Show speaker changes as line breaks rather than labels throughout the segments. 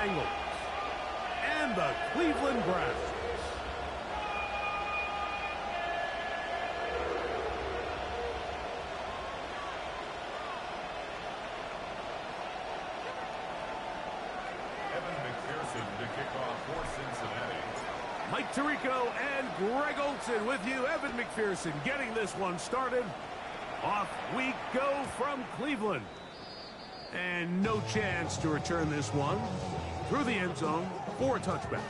Bengals and the Cleveland Browns.
To kick off for Cincinnati.
Mike Tirico and Greg Olson with you. Evan McPherson getting this one started. Off we go from Cleveland. And no chance to return this one through the end zone for a touchback.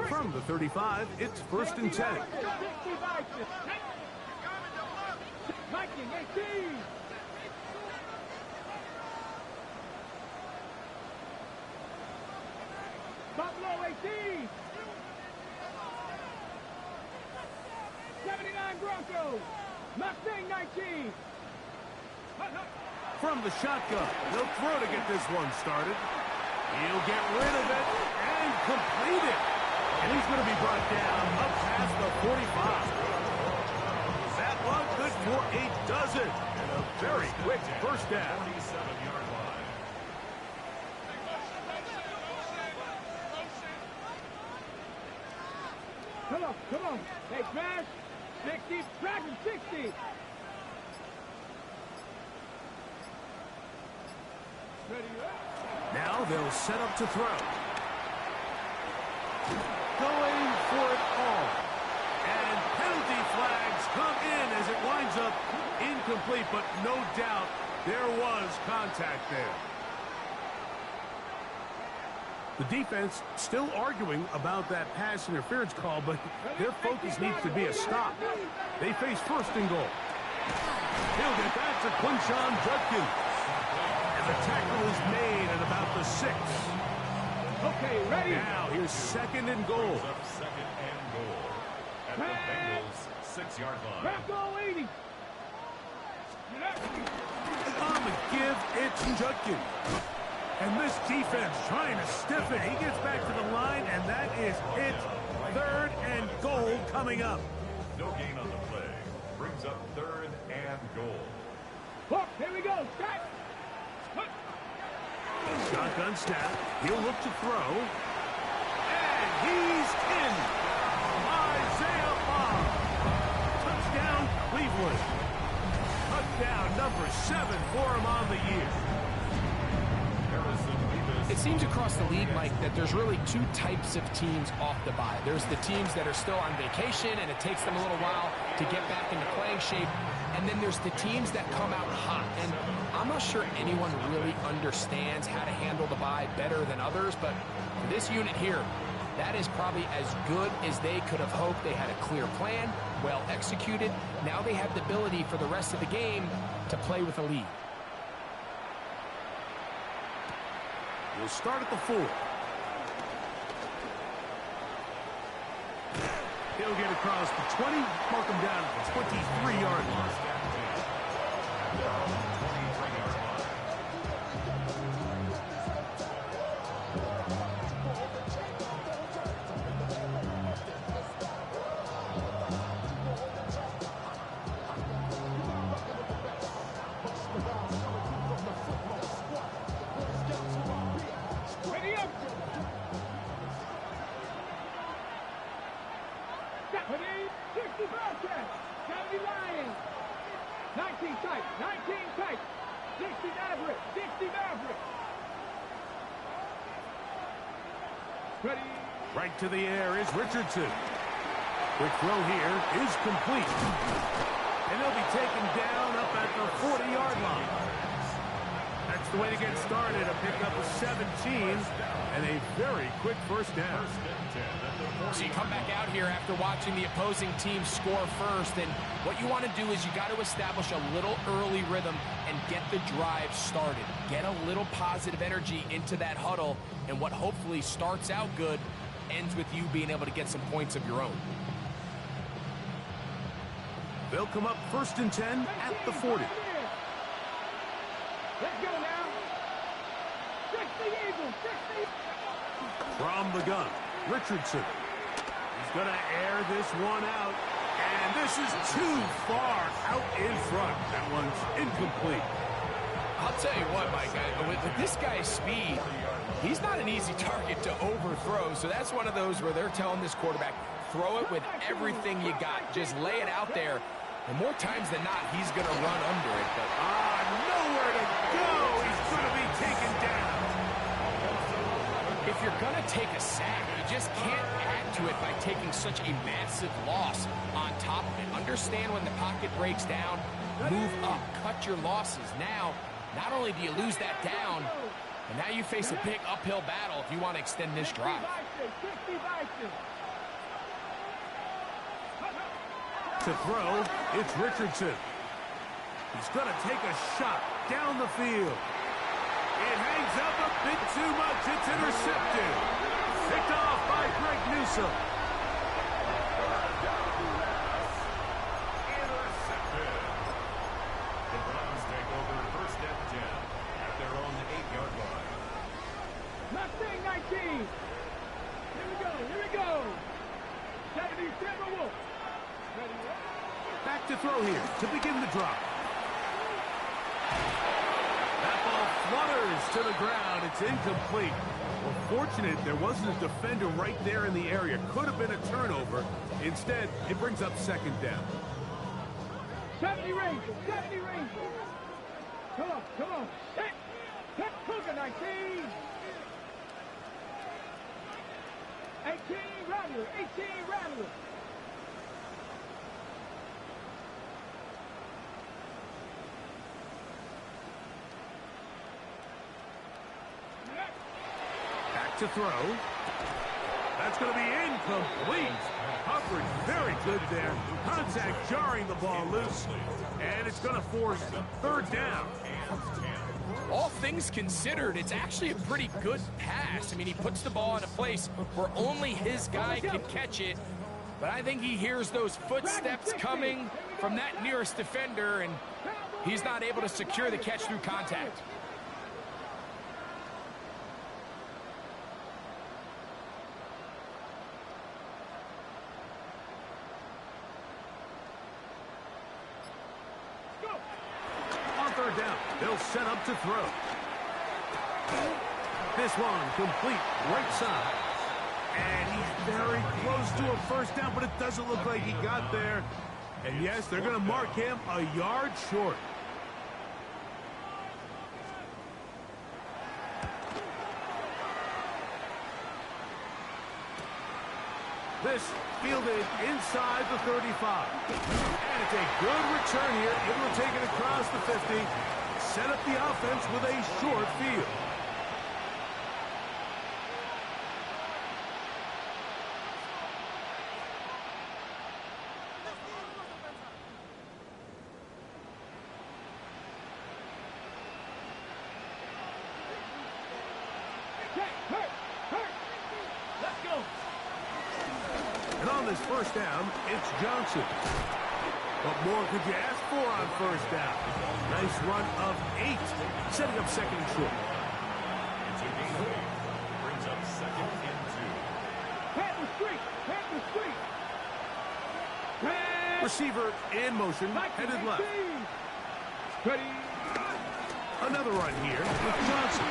From the 35, it's 1st and 10.
Buffalo 18. 79 Broncos. Mustang 19.
From the shotgun, they'll throw to get this one started. He'll get rid of it and complete it. And he's going to be brought down up past the 45. That one good for a dozen. And a very quick first down.
47-yard line.
Come on. Hey, smash. 60, tracking 60. Ready up.
Now they'll set up to throw. Going for it all. And penalty flags come in as it winds up incomplete, but no doubt there was contact there. The defense still arguing about that pass interference call, but their focus needs to be a stop. They face 1st and goal. He'll get that to Quinshon Judkins. And the tackle is made at about the 6.
Okay, ready.
Now here's 2nd and goal.
Up 2nd and goal at the Bengals 6-yard line.
Bronco 80.
On the give, it's Judkins. And this defense trying to stiff it. He gets back to the line, and that is it. 3rd and goal coming up.
No gain on the play. Brings up 3rd and goal.
Look, here we go. Start.
Shotgun snap. He'll look to throw. And he's in. Isaiah Bond. Touchdown, Cleveland. Touchdown number 7 for him on the year.
It seems across the league, Mike, that there's really 2 types of teams off the bye. There's the teams that are still on vacation, and it takes them a little while to get back into playing shape. And then there's the teams that come out hot. And I'm not sure anyone really understands how to handle the bye better than others, but for this unit here, that is probably as good as they could have hoped. They had a clear plan, well executed. Now they have the ability for the rest of the game to play with a lead.
We'll start at the 4. He'll get across the 20, mark him down at the 23-yard line.
Ready up. 60 Bearcats. 70 Lions. 19 tight. 19 tight. 60 Maverick. 60 Maverick. Ready.
Right to the air is Richardson. Quick throw here is complete. And they'll be taken down up at the 40-yard line. That's the way to get started. A pickup of 17 and a very quick first down.
So you come back out here after watching the opposing team score first, and what you want to do is you got to establish a little early rhythm and get the drive started. Get a little positive energy into that huddle, and what hopefully starts out good ends with you being able to get some points of your own.
They'll come up 1st and 10 at the 40.
Let's go now. 60 Eagles, 60.
From the gun, Richardson. He's going to air this one out. And this is too far out in front. That one's incomplete.
I'll tell you what, Mike, with this guy's speed, he's not an easy target to overthrow. So that's one of those where they're telling this quarterback, throw it with everything you got. Just lay it out there. And more times than not, he's going to run under it. But
nowhere to go. He's going to be taken down.
If you're going to take a sack, you just can't add to it by taking such a massive loss on top of it. Understand when the pocket breaks down, move up, cut your losses. Now, not only do you lose that down, but now you face a big uphill battle if you want to extend this drive.
To throw, it's Richardson. He's going to take a shot down the field. It hangs up a bit too much. It's intercepted. Picked off by Greg Newsome.
Intercepted. The Browns take over first and 10 at their own 8-yard line.
Mustang 19. Here we go. 77 Wolf.
Back to throw here to begin the drop. That ball flutters to the ground. It's incomplete. Well, fortunate there wasn't a defender right there in the area. Could have been a turnover. Instead, it brings up second down.
70 Rangers. Come on. Hit Cougar 19. 18 Rattler.
To throw. That's going to be incomplete. Coverage very good there. Contact jarring the ball loose. And it's going to force third down.
All things considered, it's actually a pretty good pass. I mean, he puts the ball in a place where only his guy can catch it. But I think he hears those footsteps coming from that nearest defender, and he's not able to secure the catch through contact.
Third down. They'll set up to throw. This one complete right side. And he's very close to a first down, but it doesn't look like he got there. And yes, they're going to mark him a yard short. This fielded inside the 35. And it's a good return here. Able to take it across the 50. Set up the offense with a short field. And on this first down, it's Johnson. What more could you ask for on first down? Nice run of 8, setting up second and short.
It's a gain of 8. Brings up second and 2.
Panther streak.
Receiver in motion, headed left.
Ready.
Another run here with Johnson.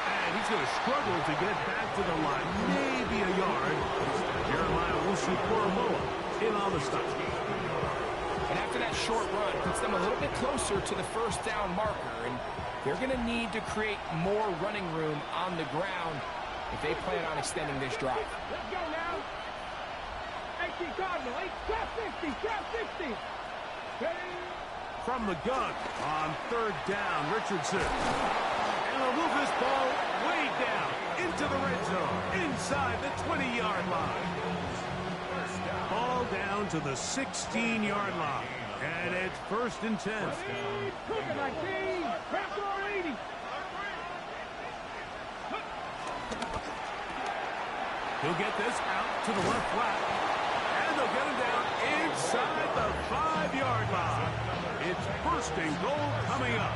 And he's going to struggle to get back to the line. Maybe a yard. Jeremiah Wusu-Koromoa in on the stop.
And after that short run, puts them a little bit closer to the first down marker. And they're going to need to create more running room on the ground if they plan on extending this drive.
Let's go now. 18 Cardinal. 60. Ready.
From the gun on third down, Richardson. And they'll move this ball way down into the red zone, inside the 20-yard line. Ball down to the 16-yard line. And it's first and 10.
Cougar 19. Panther 80.
He'll get this out to the left flat. And they'll get him down inside the 5-yard line. It's first and goal coming up.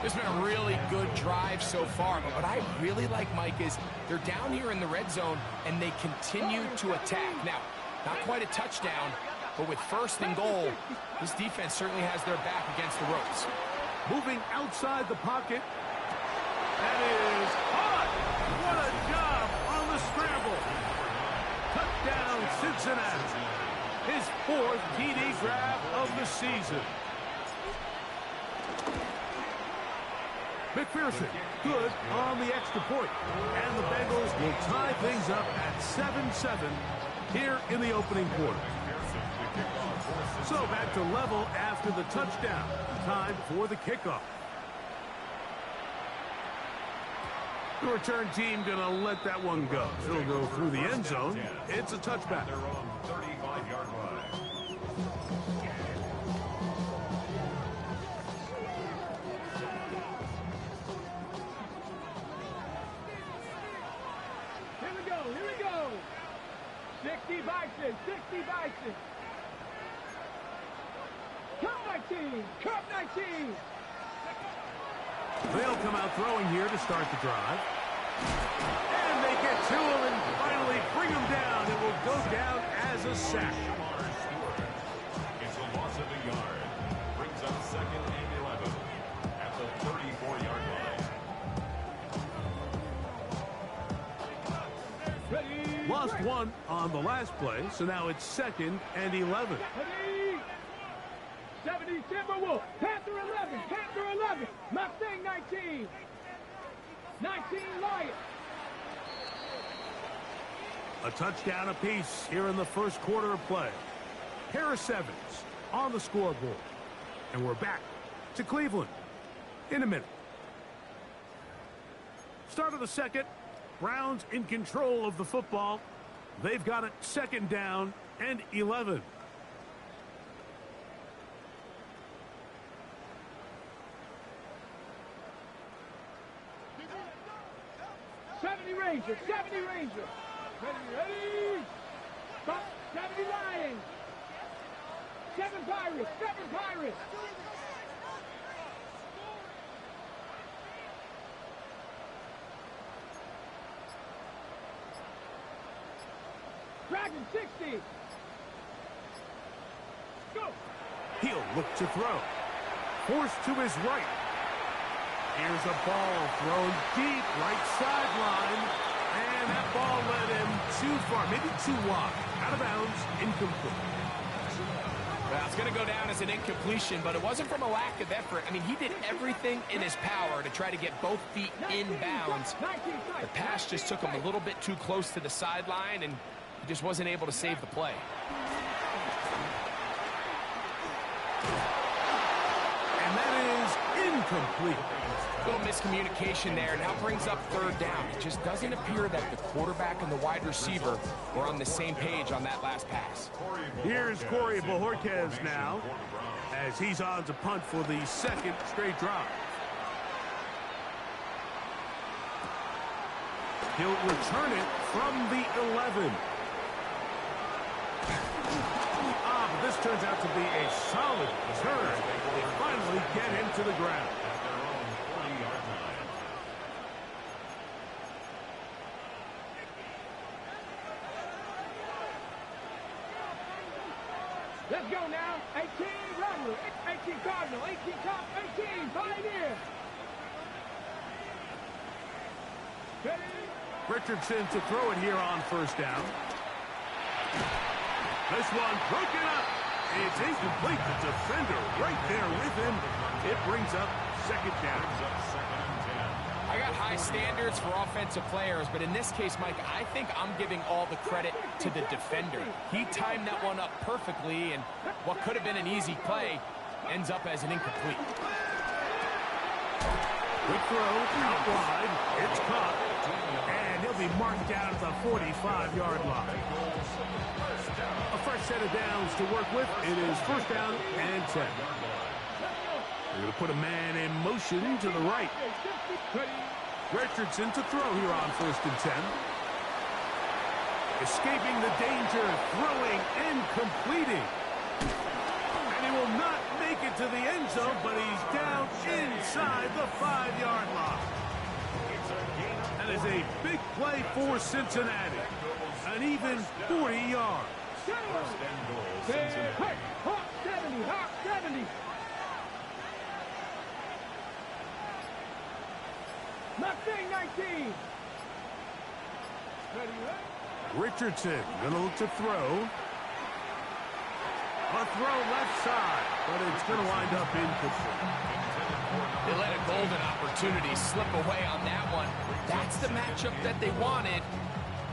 This has been a really good drive so far, but what I really like, Mike, is they're down here in the red zone, and they continue to attack. Now, not quite a touchdown, but with first and goal, this defense certainly has their back against the ropes.
Moving outside the pocket. That is hot. What a job on the scramble. Touchdown, Cincinnati. His 4th TD grab of the season. McPherson, good on the extra point. And the Bengals will tie things up at 7-7 here in the opening quarter. So back to level after the touchdown. Time for the kickoff. The return team going to let that one go. It'll go through the end zone. It's a touchback.
Their own 35-yard line.
Here we go. 60 Bison, 60 Bison. Cup 19, Cup 19.
They'll come out throwing here to start the drive. And they get to him and finally bring him down. It will go down as a sack.
It's a loss of a yard. Brings up 2nd and 11 at the 34-yard line.
Ready.
Lost one on the last play, so now it's 2nd and 11.
Ready. 70 Timberwolves. Panther 11. Panther 11. Mustang 19. 19 Lions.
A touchdown apiece here in the first quarter of play. Harris Evans on the scoreboard. And we're back to Cleveland in a minute. Start of the second. Browns in control of the football. They've got it 2nd down and 11.
Rangers, 70 Rangers. Ready. Stop, 70 Lions. 7 Pirates, 7 Pirates. Dragon 60. Go.
He'll look to throw. Forced to his right. Here's a ball thrown deep right sideline. And that ball led him too far, maybe too wide. Out of bounds, incomplete.
Well, it's going to go down as an incompletion, but it wasn't from a lack of effort. I mean, he did everything in his power to try to get both feet in bounds. The pass just took him a little bit too close to the sideline, and he just wasn't able to save the play.
And that is incomplete.
Little miscommunication there. Now brings up 3rd down. It just doesn't appear that the quarterback and the wide receiver were on the same page on that last pass.
Here's Corey Bojorquez now, as he's on to punt for the 2nd straight drive. He'll return it from the 11. But this turns out to be a solid return. They finally get him to the ground.
Let's go now. 18 Runner, 18 Cardinal, 18 Top, 18 Pioneer. Ready?
Richardson to throw it here on 1st down. This one broken up. It's incomplete. The defender right there with him. It brings up 2nd down.
I got high standards for offensive players, but in this case, Mike, I think I'm giving all the credit to the defender. He timed that one up perfectly, and what could have been an easy play ends up as an incomplete.
Good throw, out wide. It's caught, and he'll be marked down at the 45-yard line. A fresh set of downs to work with. It is 1st down and 10. They're going to put a man in motion to the right. Richardson to throw here on 1st and 10. Escaping the danger, throwing and completing. And he will not make it to the end zone, but he's down inside the 5-yard line. That is a big play for Cincinnati. An even 40 yards.
First and goal, Cincinnati.
Hawk 70, Hawk 70. Mustang 19. Ready, right?
Richardson gonna look to throw. A throw left side, but it's gonna wind up incomplete.
They let a golden opportunity slip away on that one. That's the matchup that they wanted.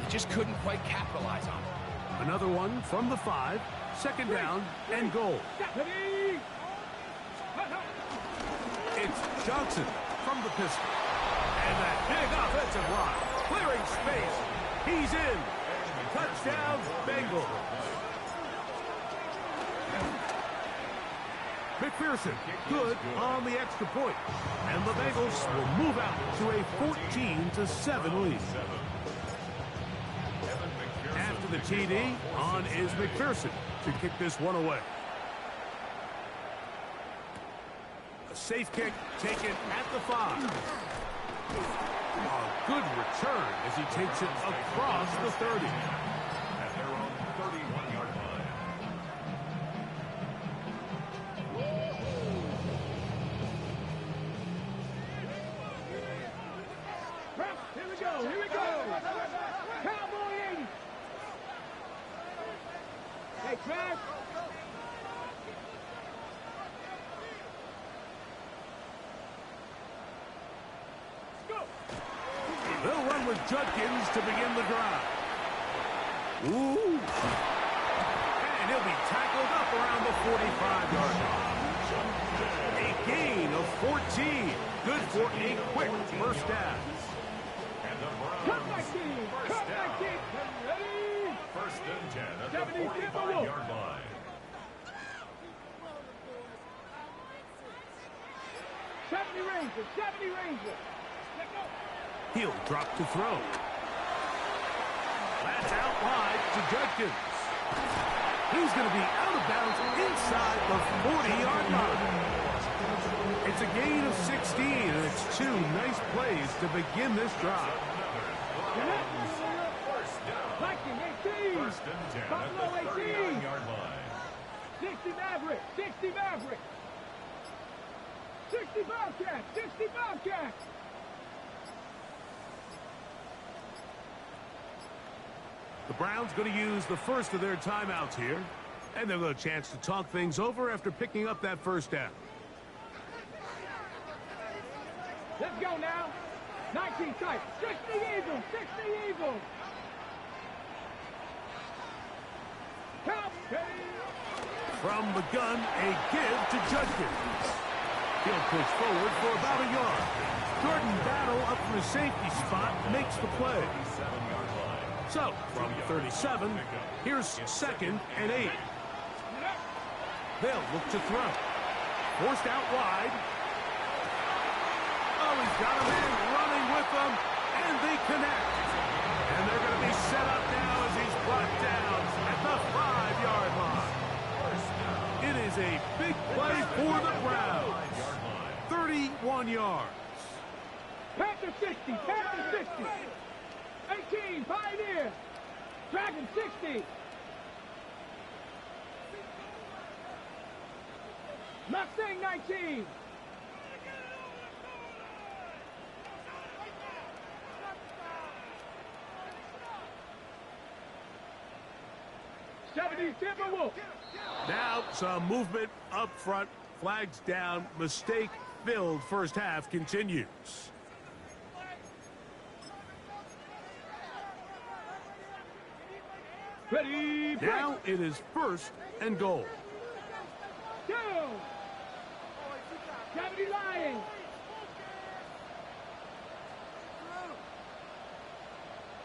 They just couldn't quite capitalize on it.
Another one from the 5. Second down and goal.
Ready.
It's Johnson from the pistol. And that big offensive line, clearing space. He's in. Touchdown, Bengals. McPherson, good on the extra point. And the Bengals will move out to a 14-7 lead. After the TD, on is McPherson to kick this one away. A safe kick taken at the 5. A good return as he takes it across the 30.
At their own 31-yard line.
Here we go, here we go. Cowboy 80. Hey, Trav.
They'll run with Judkins to begin the drive. Ooh. And he'll be tackled up around the 45-yard line. A gain of 14. Good for a quick first down.
And the
Cut
Browns,
my team.
first
Cut my
down.
team. Ready.
First and 10 at
70,
the 45-yard line.
70 Rangers. 70 Rangers. Let go.
He'll drop to throw. That's out wide to Judkins. He's going to be out of bounds inside the 40-yard line. It's a gain of 16, and it's 2 nice plays to begin this drive.
Viking 18.
First and 10
Buffalo
at the
18.
39-yard line.
60 Maverick. 60 Maverick. 60 Bobcats. 60 Bobcats.
The Browns going to use the first of their timeouts here, and they'll get a chance to talk things over after picking up that first down.
Let's go now. 19 tight. 60 Eagles. 60 Eagles. Count.
From the gun, a give to Judkins. He'll push forward for about a yard. Jordan Battle up from the safety spot makes the play.
37-yard line.
So, from 37, here's second and 8. They'll look to throw. Forced out wide. Oh, he's got a man running with them, and they connect. And they're going to be set up now as he's brought down at the 5-yard line. It is a big play for the Browns. 31 yards.
Panther 60. Panther 60. 18. Pioneer. Dragon 60. Mustang 19. Timberwolf.
Now some movement up front. Flags down. Mistake filled first half continues.
Ready.
Now it is first and goal.
Down. 70 Lions.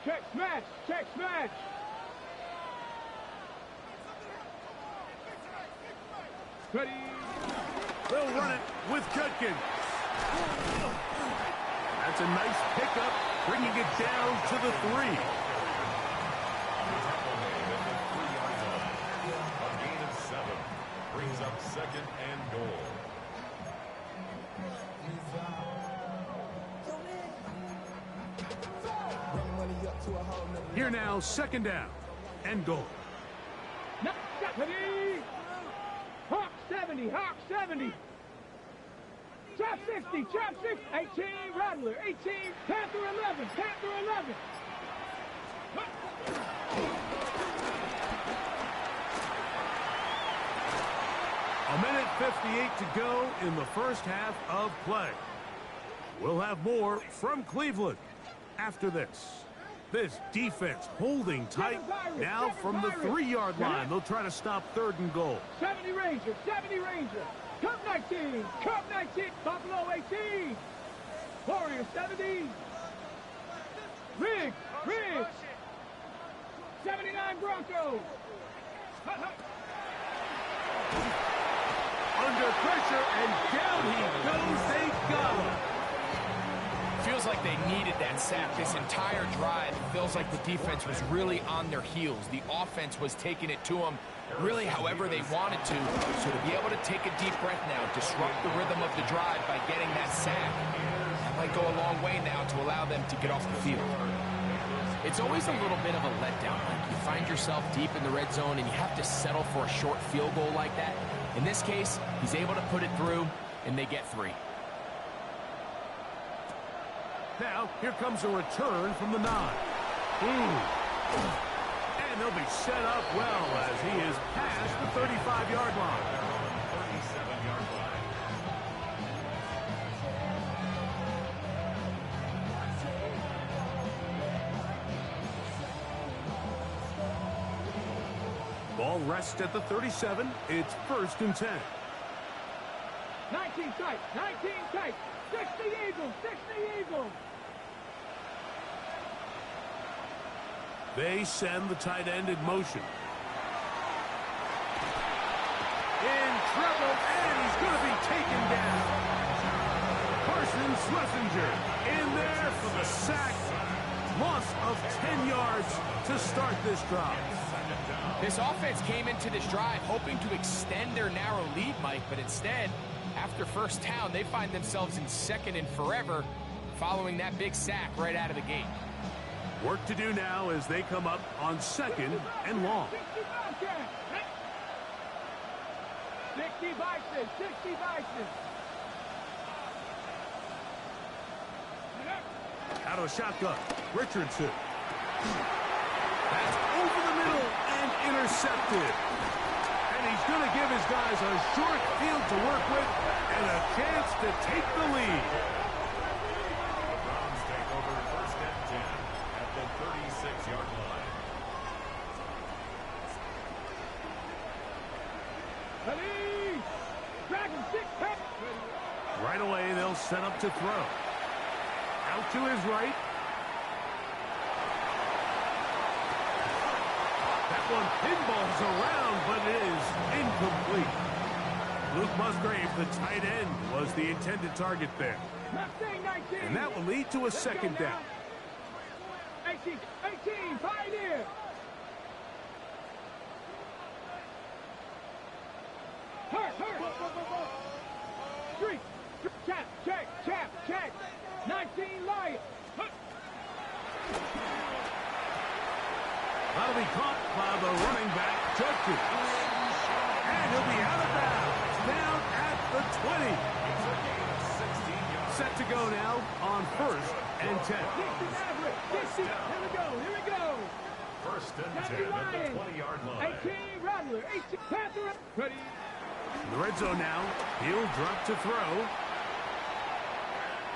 Check smash. Check smash. Ready.
They'll run it with Judkins. That's a nice pickup, bringing it down to the 3.
A gain of 7 brings up second and goal.
Here now, second down and goal.
Hawk 70, Hawk 70. Chop 60, chop 60. 18, Rattler, 18, Panther 11, Panther 11.
A minute 58 to go in the first half of play. We'll have more from Cleveland after this. This defense holding tight now from the 3-yard line. They'll try to stop third and goal.
70 Ranger, 70 Ranger. Cup 19, Cup 19, Buffalo 18. Warrior 70. Riggs, Riggs. 79 Broncos.
Under pressure, and down he goes. They got him.
Feels like they needed that sack. This entire drive feels like the defense was really on their heels. The offense was taking it to them really however they wanted to. So to be able to take a deep breath now, disrupt the rhythm of the drive by getting that sack, that might go a long way now to allow them to get off the field. It's always a little bit of a letdown. Like you find yourself deep in the red zone and you have to settle for a short field goal like that. In this case, he's able to put it through, and they get 3.
Now, here comes a return from the 9. And they'll be set up well as he is past the 35-yard line.
37-yard line.
Ball rests at the 37. It's 1st and 10.
19 tight, 19 tight. 60 Eagles, 60 Eagles.
They send the tight end in motion. In trouble, and he's going to be taken down. Parsons Schlesinger in there for the sack. Loss of 10 yards to start this drive.
This offense came into this drive hoping to extend their narrow lead, Mike, but instead, after first down, they find themselves in second and forever following that big sack right out of the gate.
Work to do now as they come up on 2nd and long.
60 Bison, 60 Bison.
Out of a shotgun, Richardson. That's over the middle and intercepted. And he's going to give his guys a short field to work with and a chance to take the lead.
The Browns take over 1st and 10 at the 36-yard line.
Ready! Dragon 6 pack.
Right away, they'll set up to throw. Out to his right. That one pinballs around, but it is incomplete. Luke Musgrave, the tight end, was the intended target there.
Mustang 19.
And that will lead to a 2nd down.
18, Pioneer. Hurt. Street. Check. 19 Lion.
That'll be caught by the running back, Judkins. And he'll be out of bounds, down at the 20. Set to go now on 1st and 10.
60, here we go.
1st and 10 at the 20-yard line.
18 Rattler, 18 Panther. Ready.
In the red zone now, he'll drop to throw.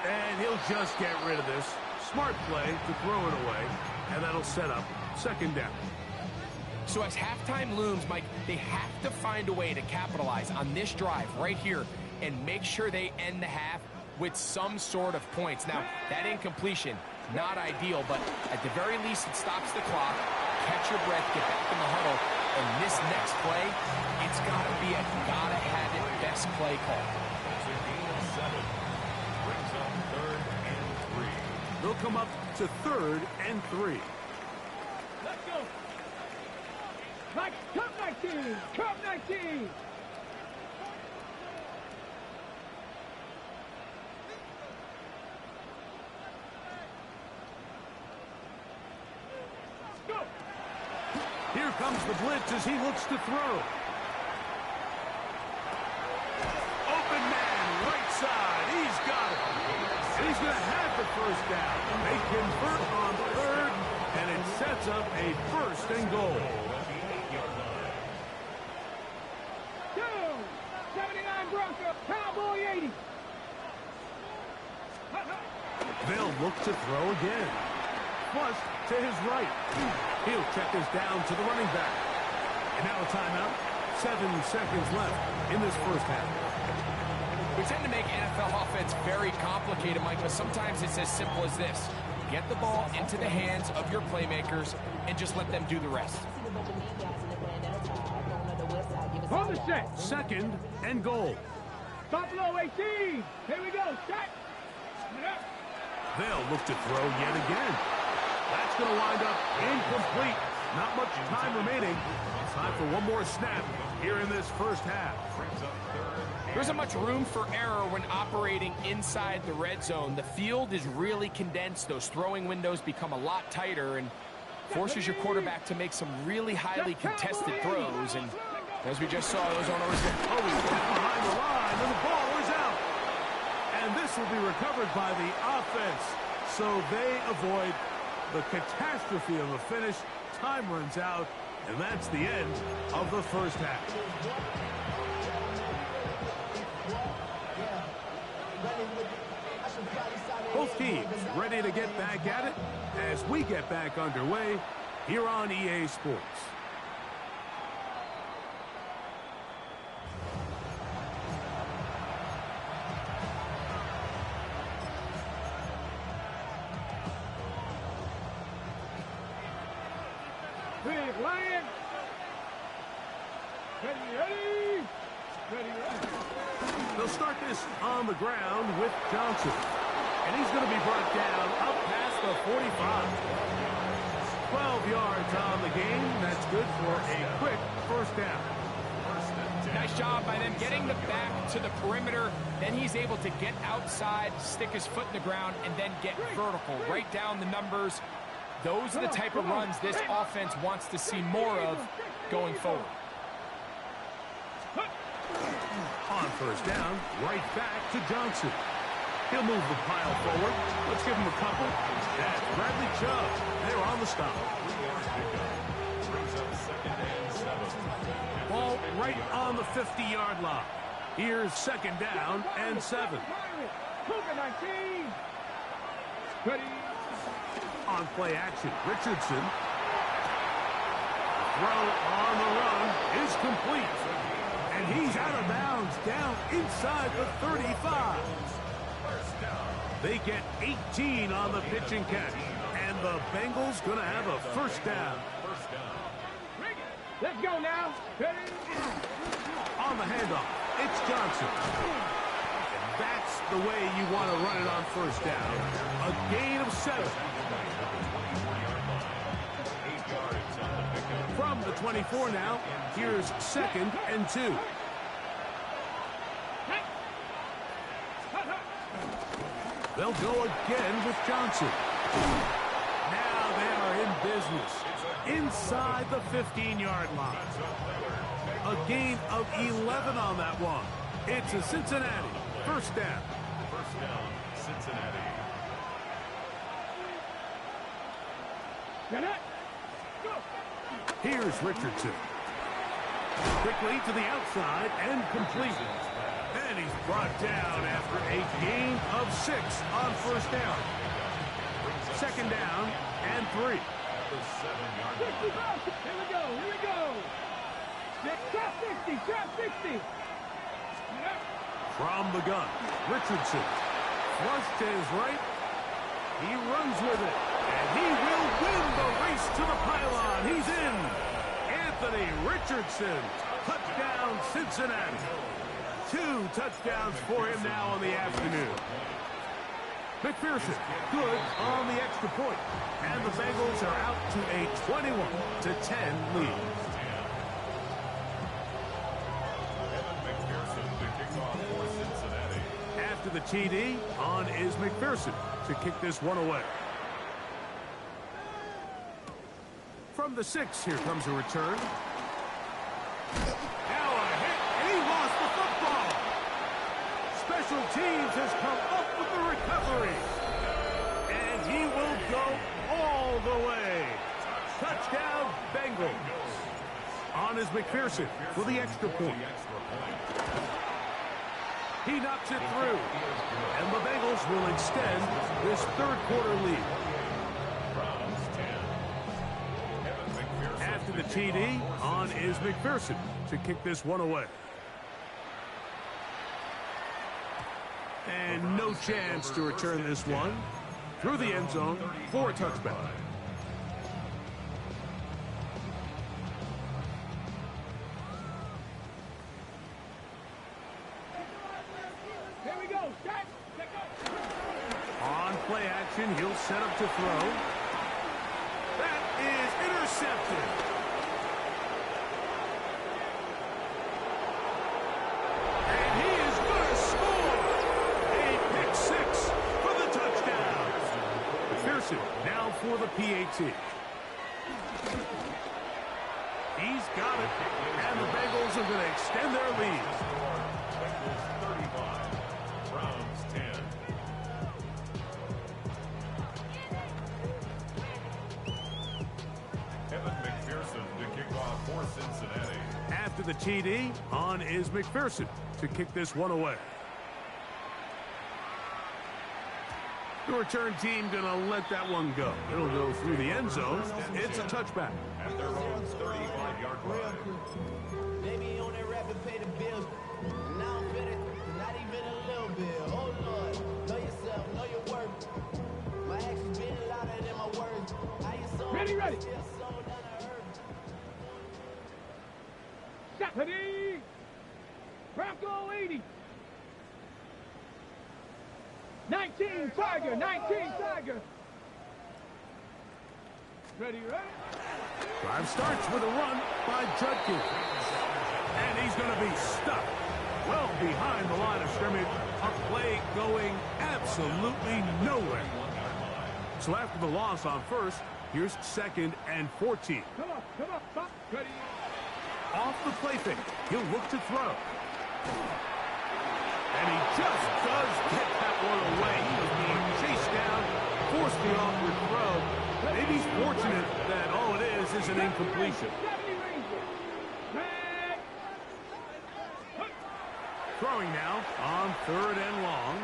And he'll just get rid of this. Smart play to throw it away, and that'll set up 2nd down.
So as halftime looms, Mike, they have to find a way to capitalize on this drive right here and make sure they end the half with some sort of points. Now, that incompletion, not ideal, but at the very least, it stops the clock. Catch your breath, get back in the huddle, and this next play, it's got to be a gotta-have-it best play call.
It's a gain of 7. Brings up 3rd and 3.
They'll come up to 3rd and 3.
Let's go. Cup 19.
Here comes the blitz as he looks to throw. Open man, right side. He's got it. And he's going to have the first down. They convert on third, and it sets up a first and goal.
79 Broncos, Cowboy 80.
They'll look to throw again. Plus, to his right. He'll check this down to the running back. And now a timeout. 7 seconds left in this first half.
We tend to make NFL offense very complicated, Mike, but sometimes it's as simple as this. Get the ball into the hands of your playmakers and just let them do the rest.
On the set.
Second and goal.
Buffalo 18. Here we go. Set.
They'll look to throw yet again. That's going to wind up incomplete. Not much time remaining. Time for one more snap here in this first half.
There isn't much room for error when operating inside the red zone. The field is really condensed. Those throwing windows become a lot tighter and forces your quarterback to make some really highly contested throws. And as we just saw, those aren't always
he's behind the line, and the ball is out. And this will be recovered by the offense. So they avoid the catastrophe of a finish. Time runs out, and that's the end of the first half. Both teams ready to get back at it as we get back underway here on EA Sports.
Big Lion. Ready.
They'll start this on the ground with Johnson. And he's going to be brought down up past the 45. 12 yards on the game. That's good for a quick first down.
Nice job by them getting the back to the perimeter. Then he's able to get outside, stick his foot in the ground, and then get vertical. Right down the numbers. Those are the type of runs this offense wants to see more of going forward.
On first down, right back to Johnson. He'll move the pile forward. Let's give him a couple. That's Bradley Chubb. They're on the stop. Ball right on the 50-yard line. Here's second down and 7.
Ready.
On play action, Richardson. Throw on the run is complete. And he's out of bounds down inside the 35. They get 18 on the pitch and catch. And the Bengals going to have a first down.
Let's go now. Ready.
On the handoff, it's Johnson. And that's the way you want to run it on first down. A gain of 7. From the 24 now, here's second and 2. They'll go again with Johnson. Now they are in business. Inside the 15-yard line. A gain of 11 on that one. It's a Cincinnati first down.
First down, Cincinnati.
Here's Richardson. Quickly to the outside and complete. And he's brought down after a gain of 6 on first down. Second down and 3.
Here we go. Trap 60.
From the gun, Richardson. Flush to his right. He runs with it. And he will win the race to the pylon. He's in. Anthony Richardson. Touchdown, Cincinnati. 2 touchdowns for him now on the afternoon. McPherson, good on the extra point. And the Bengals are out to a 21-10 lead. After the TD, on is McPherson to kick this one away. From the 6, here comes a return. Now a hit, and he lost the football. Special teams has come up with the recovery. And he will go all the way. Touchdown, Bengals. On is McPherson for the extra point. He knocks it through. And the Bengals will extend this third quarter lead. After the TD, on is McPherson to kick this one away. And no chance to return this one through the end zone for a touchback.
Here we go.
On play action, he'll set up to throw. That is intercepted. And he is going to score. A pick 6 for the touchdown. McPherson now for the PAT. He's got it. And the Bengals are going to extend their lead.
Bengals 35, Browns 10. McPherson to kick off for Cincinnati.
After the TD, on is McPherson to kick this one away. The return team going to let that one go. It'll go through the end zone. It's a touchback.
At their own 35-yard line.
Maybe on that rapid pay the bills. And I don't fit it, not even a little bit. Oh Lord, know yourself, know your worth. My actions been louder than my words. How you so
Ready.
still so down to earth.
Stephanie. Bronco 80. 19 Tiger. 19 Tiger. Ready.
Drive starts with a run by Judkins. And he's going to be stuck well behind the line of scrimmage. A play going absolutely nowhere. So after the loss on first, here's 2nd and 14.
Come on, stop. Ready.
Off the play fake, he'll look to throw. And he just does get that one away. He was being chased down, forced the awkward throw. Maybe he's fortunate that all it is an incompletion. Throwing now on 3rd and long.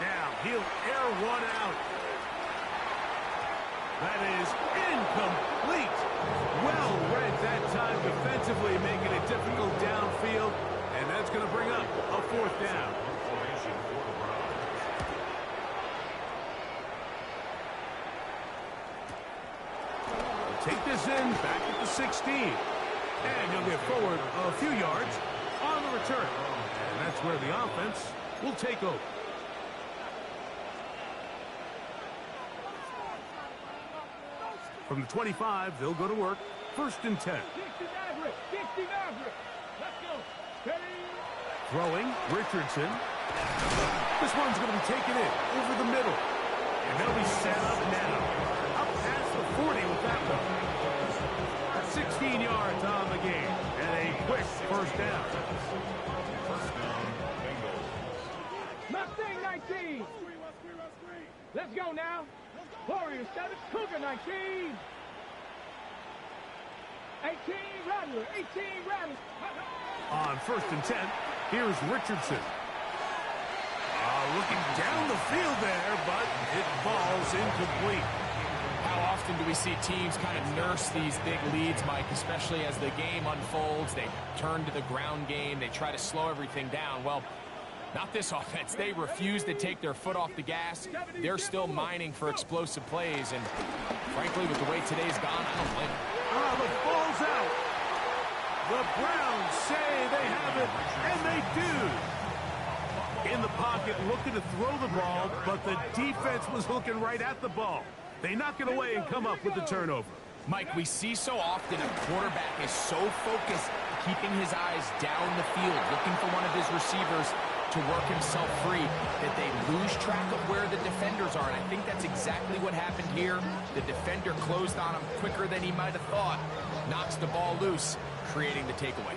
Now he'll air one out. That is incomplete. Well read that time defensively, making it difficult downfield. And that's going to bring up a 4th down. Take this in, back at the 16. And he'll get forward a few yards on the return. And that's where the offense will take over. From the 25, they'll go to work. 1st and 10.
60 Maverick. Let's go. Ready.
Throwing, Richardson. This one's going to be taken in over the middle. And they'll be set up now. Up past the 40 with that one. 16 yards on the game. And a quick 1st down.
First down, Bengals.
Mustang 19. Let's go now. Warriors 7, Cougar 19. 18 Rattler.
On 1st and 10, here's Richardson. Looking down the field there, but it falls incomplete.
How often do we see teams kind of nurse these big leads, Mike, especially as the game unfolds? They turn to the ground game. They try to slow everything down. Well, not this offense. They refuse to take their foot off the gas. They're still mining for explosive plays. And frankly, with the way today's gone, I don't blame them.
The ball's out. The Browns say they have it, and they do. In the pocket, looking to throw the ball, but the defense was looking right at the ball. They knock it away and come up with the turnover.
Mike, we see so often a quarterback is so focused, keeping his eyes down the field, looking for one of his receivers, to work himself free, that they lose track of where the defenders are. And I think that's exactly what happened here. The defender closed on him quicker than he might have thought. Knocks the ball loose, creating the takeaway.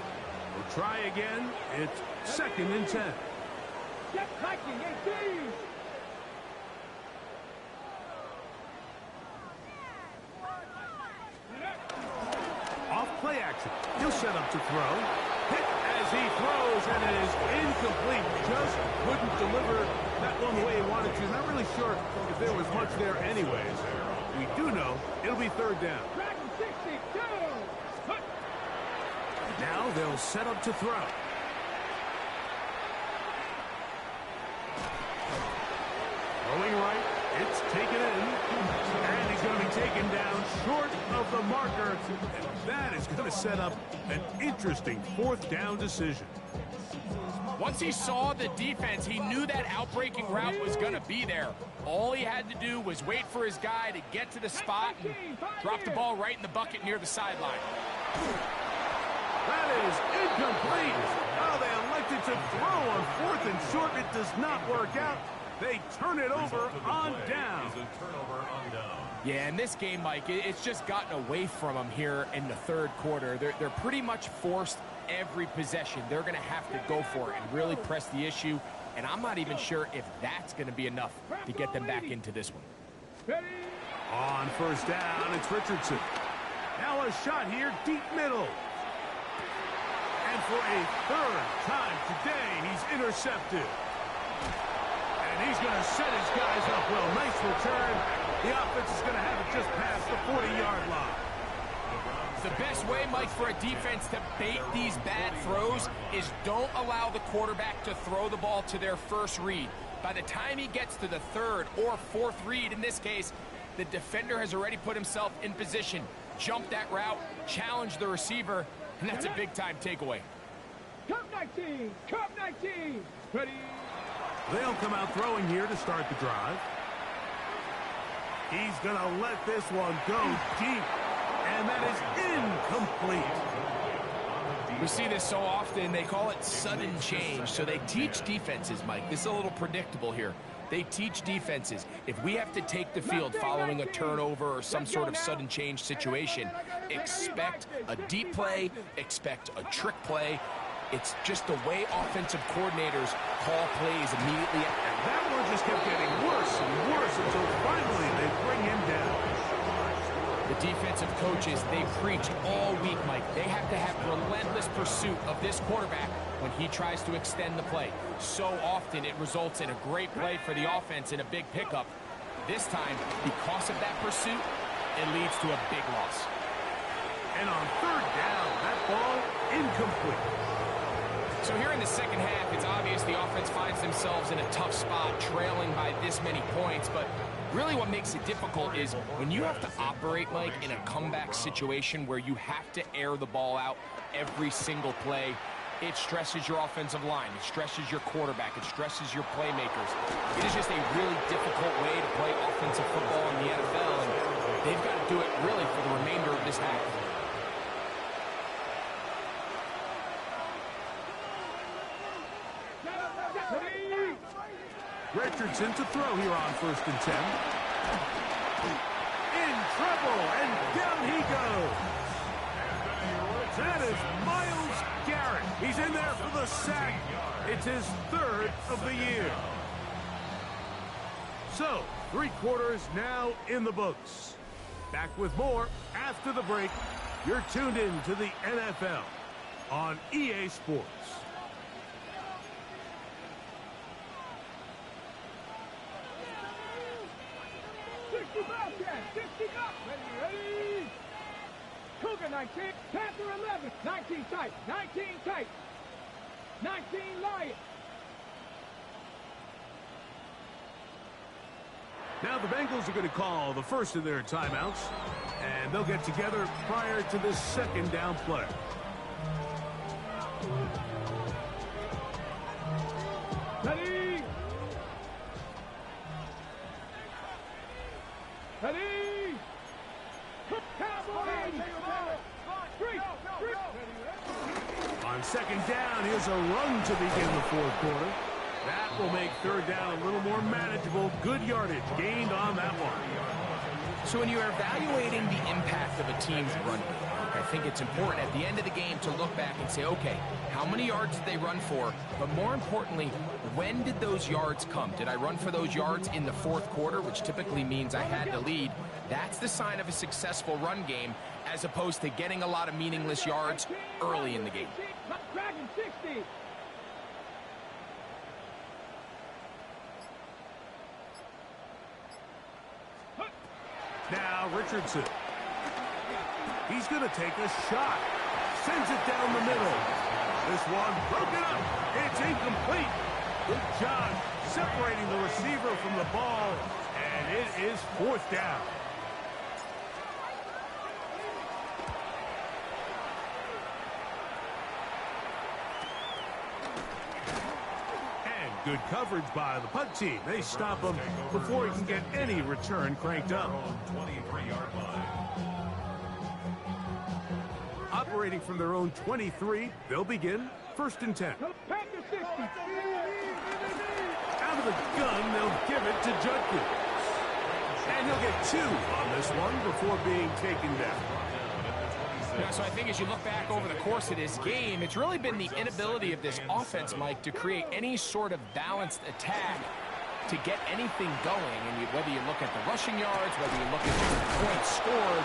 We'll try again. It's 2nd and 10.
Get hiking, 18.
Off play action. He'll set up to throw. Hit as he throws, and it is incomplete. Just couldn't deliver that one the way he wanted to. Not really sure if there was much there anyways. We do know it'll be 3rd down.
Dragon 62.
Now they'll set up to throw. Throwing right. It's taken in. And he's going to be taken down short of the marker. And that is going to set up an interesting 4th down decision.
Once he saw the defense, he knew that outbreaking route was going to be there. All he had to do was wait for his guy to get to the spot and drop the ball right in the bucket near the sideline.
That is incomplete. Oh, they elected to throw on 4th and short. It does not work out. They turn it over on down.
Yeah, in this game, Mike, it's just gotten away from them here in the 3rd quarter. They're pretty much forced every possession. They're going to have to go for it and really press the issue. And I'm not even sure if that's going to be enough to get them back into this one.
On 1st down, it's Richardson. Now a shot here, deep middle. And for a 3rd time today, he's intercepted. And he's going to set his guys up well. Nice return. The offense is going to have it just past the 40-yard line.
The best way, Mike, for a defense to bait these bad throws is don't allow the quarterback to throw the ball to their first read. By the time he gets to the 3rd or 4th read, in this case, the defender has already put himself in position, jumped that route, challenged the receiver, and that's a big-time takeaway.
Cup 19. Cup 19. Ready.
They'll come out throwing here to start the drive. He's going to let this one go deep. And that is incomplete.
We see this so often. They call it sudden change. So they teach defenses, Mike. This is a little predictable here. They teach defenses, if we have to take the field following a turnover or some sort of sudden change situation, expect a deep play, expect a trick play. It's just the way offensive coordinators call plays immediately.
And that one just kept getting worse and worse until finally they bring him down.
The defensive coaches, they preach all week, Mike. They have to have relentless pursuit of this quarterback when he tries to extend the play. So often it results in a great play for the offense and a big pickup. This time, because of that pursuit, it leads to a big loss.
And on 3rd down, that ball incomplete.
So here in the 2nd half, it's obvious the offense finds themselves in a tough spot, trailing by this many points. But really what makes it difficult is when you have to operate, Mike, in a comeback situation where you have to air the ball out every single play, it stresses your offensive line. It stresses your quarterback. It stresses your playmakers. It is just a really difficult way to play offensive football in the NFL, and they've got to do it really for the remainder of this half.
Richardson to throw here on 1st and 10. In trouble, and down he goes. That is Myles Garrett. He's in there for the sack. It's his 3rd of the year. So, 3 quarters now in the books. Back with more after the break. You're tuned in to the NFL on EA Sports.
Ready. Cougar 19, Panther 11, 19 tight, 19 tight, 19 Lion.
Now the Bengals are going to call the first of their timeouts, and they'll get together prior to this 2nd down play.
Ready. Ready.
On 2nd down, here's a run to begin the 4th quarter. That will make third down a little more manageable. Good yardage gained on that one.
So when you're evaluating the impact of a team's run game, I think it's important at the end of the game to look back and say, okay, how many yards did they run for? But more importantly, when did those yards come? Did I run for those yards in the fourth quarter, which typically means I had the lead? That's the sign of a successful run game, as opposed to getting a lot of meaningless yards early in the game.
Dragon 60.
Now Richardson. He's going to take a shot. Sends it down the middle. This one broken up. It's incomplete. Good job separating the receiver from the ball. And it is fourth down. And good coverage by the punt team. They stop him before he can get any return cranked up.
23-yard line.
Operating from their own 23, they'll begin first and 10.
Panther 60.
Out of the gun, they'll give it to Judkins. And he'll get 2 on this one before being taken down.
Yeah, so I think as you look back over the course of this game, it's really been the inability of this offense, Mike, to create any sort of balanced attack to get anything going. And whether you look at the rushing yards, whether you look at just the points scored,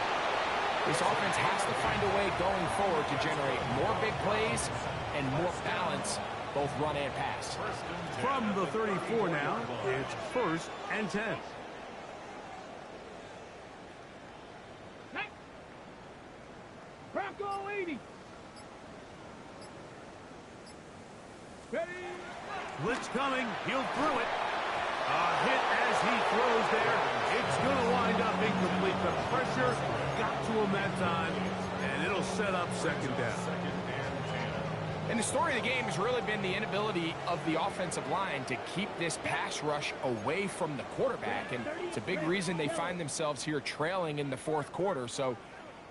this offense has to find a way going forward to generate more big plays and more balance, both run and pass.
From the 34 now, it's first and 10.
Bronco 80. Ready?
Blitz coming. He'll throw it. A hit as he throws there. It's going to wind up incomplete. The pressure got to him that time, and it'll set up second down.
And the story of the game has really been the inability of the offensive line to keep this pass rush away from the quarterback. And it's a big reason they find themselves here trailing in the fourth quarter. So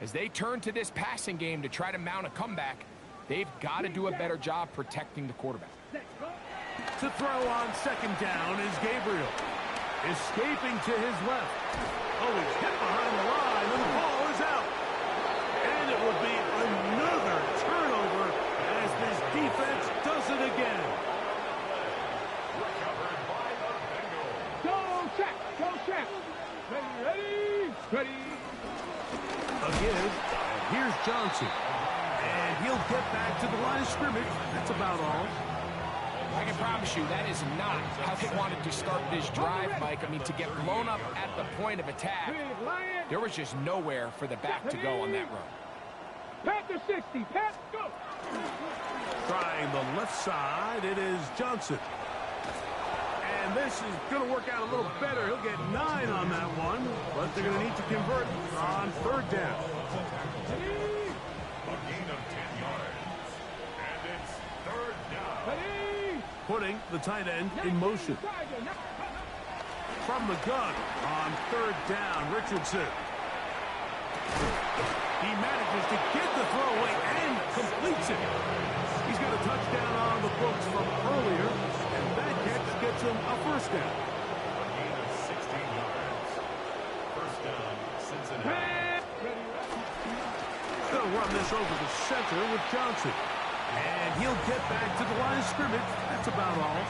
as they turn to this passing game to try to mount a comeback, they've got to do a better job protecting the quarterback.
To throw on second down is Gabriel. Escaping to his left. Oh, he's hit behind the line, and the ball is out. And it will be another turnover as this defense does it again.
Recovered by the Bengals.
Go check. Go check. Ready? Ready?
Again, and here's Johnson. And he'll get back to the line of scrimmage. That's about all.
I can promise you that is not how they wanted to start this drive, Mike. I mean, to get blown up at the point of attack, there was just nowhere for the back to go on that run.
Panther 60. Pat, go.
Trying the left side, it is Johnson. And this is going to work out a little better. He'll get 9 on that one, but they're going to need to convert on third down.
A gain of 10 yards. And it's third down.
Ready?
Putting the tight end in motion. From the gun on third down, Richardson. He manages to get the throw away and completes it. He's got a touchdown on the books from earlier, and that catch gets him a first down.
A gain of 16 yards. First down, Cincinnati.
Going to run this over the center with Johnson. And he'll get back to the line of scrimmage. That's about all.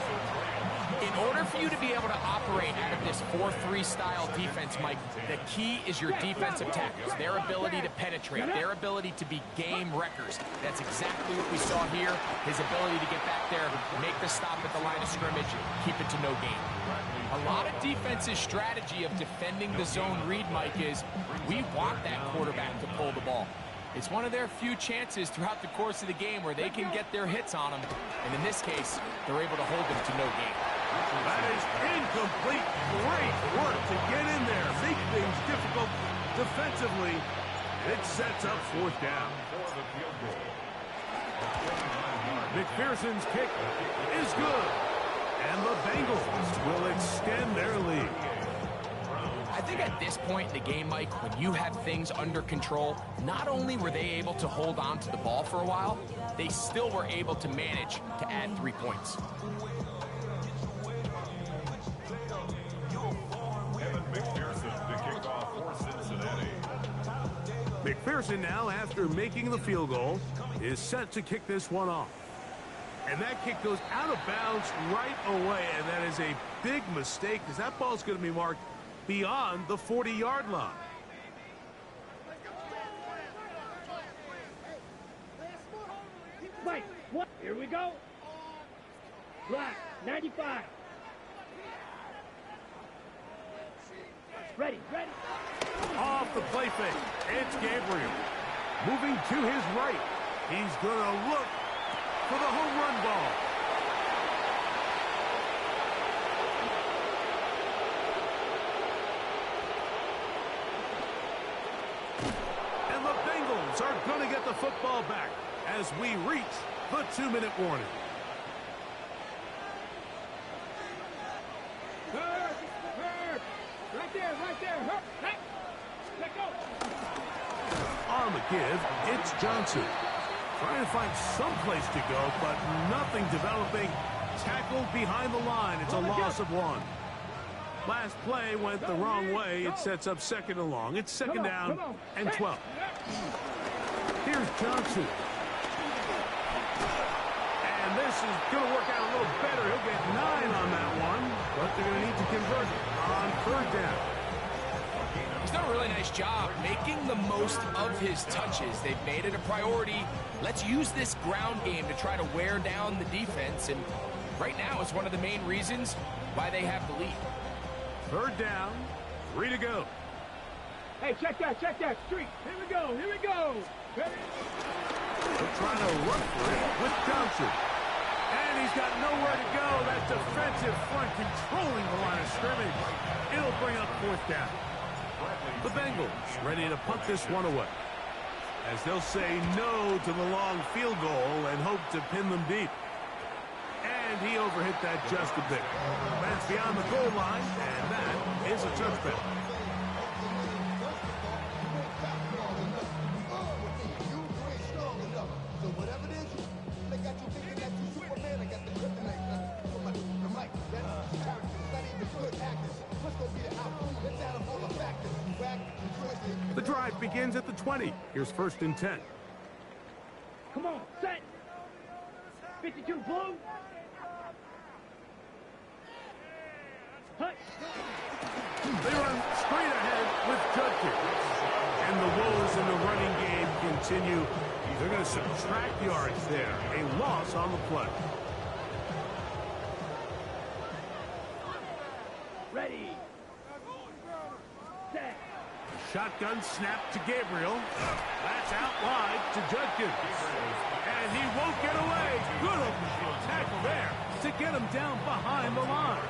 In order for you to be able to operate out of this 4-3 style defense, Mike, the key is your defensive tackles, their ability to penetrate, their ability to be game wreckers. That's exactly what we saw here, his ability to get back there, make the stop at the line of scrimmage, keep it to no gain. A lot of defense's strategy of defending the zone read, Mike, is we want that quarterback to pull the ball. It's one of their few chances throughout the course of the game where they can get their hits on them. And in this case, they're able to hold them to no gain.
That is incomplete. Great work to get in there. Make things difficult defensively. It sets up fourth down.
For the field goal.
McPherson's kick is good. And the Bengals will extend their lead.
I think at this point in the game, Mike, when you have things under control, not only were they able to hold on to the ball for a while, they still were able to manage to add 3 points.
McPherson now, after making the field goal, is set to kick this one off. And that kick goes out of bounds right away, and that is a big mistake because that ball's going to be marked beyond the 40-yard line.
Mike, what? Here we go. Black, 95. Ready.
Off the play fake, it's Gabriel. Moving to his right. He's going to look for the home run ball. And the Bengals are going to get the football back as we reach the 2-minute warning.
Right there. Let go.
On the give, it's Johnson. Trying to find some place to go, but nothing developing. Tackled behind the line. It's a loss of 1. Last play went the wrong way. It sets up second and long. It's second down and 12. Here's Johnson. And this is going to work out a little better. He'll get 9 on that one, but they're going to need to convert on 3rd down.
He's done a really nice job making the most of his touches. They've made it a priority. Let's use this ground game to try to wear down the defense, and right now it's one of the main reasons why they have the lead.
3rd down, 3 to go.
Hey, check that. Street. Here we go. Ready?
They're trying to run for it with Johnson. And he's got nowhere to go. That defensive front controlling the line of scrimmage. It'll bring up 4th down. The Bengals ready to punt this one away, as they'll say no to the long field goal and hope to pin them deep. And he overhit that just a bit. That's beyond the goal line, and that is a touchback. The drive begins at the 20. Here's 1st and 10.
Come on, set. 52 blue. Hut.
They run straight ahead with Judkins. And the woes in the running game continue. They're going to subtract yards there. A loss on the play.
Ready. Set.
Shotgun snap to Gabriel. That's out wide to Judkins. And he won't get away. Good open field tackle there to get him down behind the line.